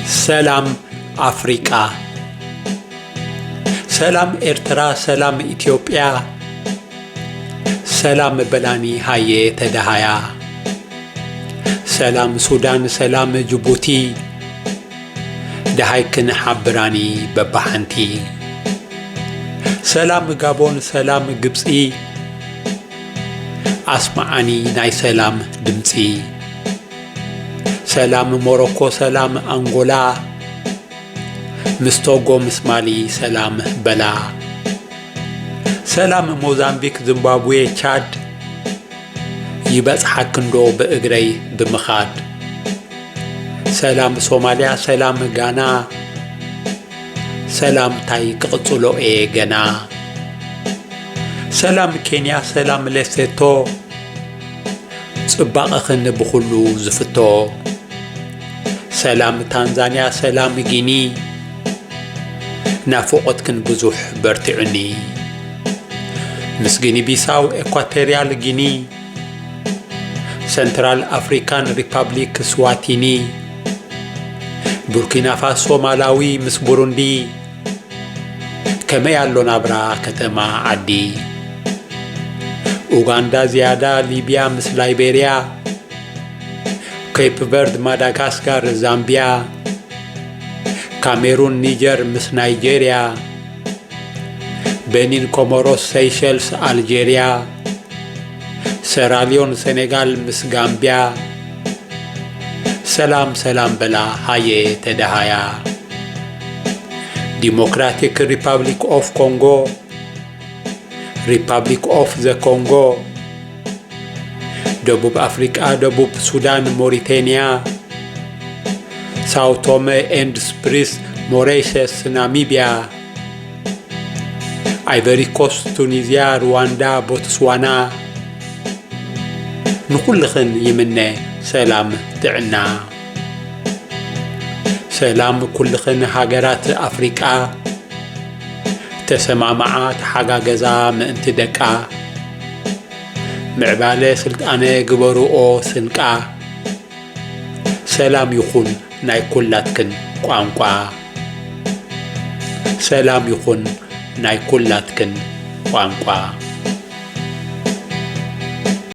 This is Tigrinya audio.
ሰላም አፍሪካ ሰላም ኤርትራ ሰላም ኢትዮጵያ ሰላም በላኒ ሃዬ ተደሃያ ሰላም ሱዳን ሰላም ጅቡቲ ደሃይክን ሓብራኒ በባሓንቲ ሰላም ጋቦን ሰላም ግብፂ አስማዓኒ ናይ ሰላም ድምፂ ሰላም ሞሮኮ ሰላም አንጎላ ምስቶጎ ምስማሊ ሰላም በላ ሰላም ሞዛምቢክ ዚምባብዌ ቻድ ይበጽሐክንዶ በእግረይ ብምኻድ ሰላም ሶማሊያ ሰላም ጋና ሰላም ታይ ቅጽሎኤ ገና ሰላም ኬንያ ሰላም ሌሴቶ ጽባቕኽን ብኹሉ ዝፍቶ ሰላም ታንዛኒያ ሰላም ጊኒ ናፍቆትክን ብዙሕ በርቲዕኒ ምስግኒ ቢሳው ኢኳቶሪያል ጊኒ ሴንትራል አፍሪካን ሪፐብሊክ ስዋቲኒ ቡርኪና ፋሶ ማላዊ ምስ ቡሩንዲ ከመይ አሎ ናብራ ከተማ ዓዲ ኡጋንዳ ዚያዳ ሊቢያ ምስ ላይቤሪያ ኬፕ ቨርድ ማዳጋስካር ዛምቢያ ካሜሩን ኒጀር ምስ ናይጄሪያ ቤኒን ኮሞሮስ ሴይሸልስ አልጄሪያ ሴራሊዮን ሴኔጋል ምስ ጋምቢያ ሰላም ሰላም በላ ሃዬ ተደሃያ ዲሞክራቲክ ሪፐብሊክ ኦፍ ኮንጎ ሪፐብሊክ ኦፍ ዘ ኮንጎ ደቡብ አፍሪካ ደቡብ ሱዳን ሞሪቴኒያ ሳው ቶሜ ኤንድ ፕሪንስ ሞሪሸስ ናሚቢያ አይቨሪ ኮስት ቱኒዚያ ሩዋንዳ ቦትስዋና ንኩልኽን ይምነ ሰላም ጥዕና ሰላም ኩልኽን ሃገራት አፍሪካ ተሰማማዓ ተሓጋገዛ ምእንቲ ደቃ ምዕባለ ስልጣነ ግበሩኦ ስንቃ ሰላም ይኹን ናይ ኩላትክን ቋንቋ ሰላም ይኹን ናይ ኩላትክን ቋንቋ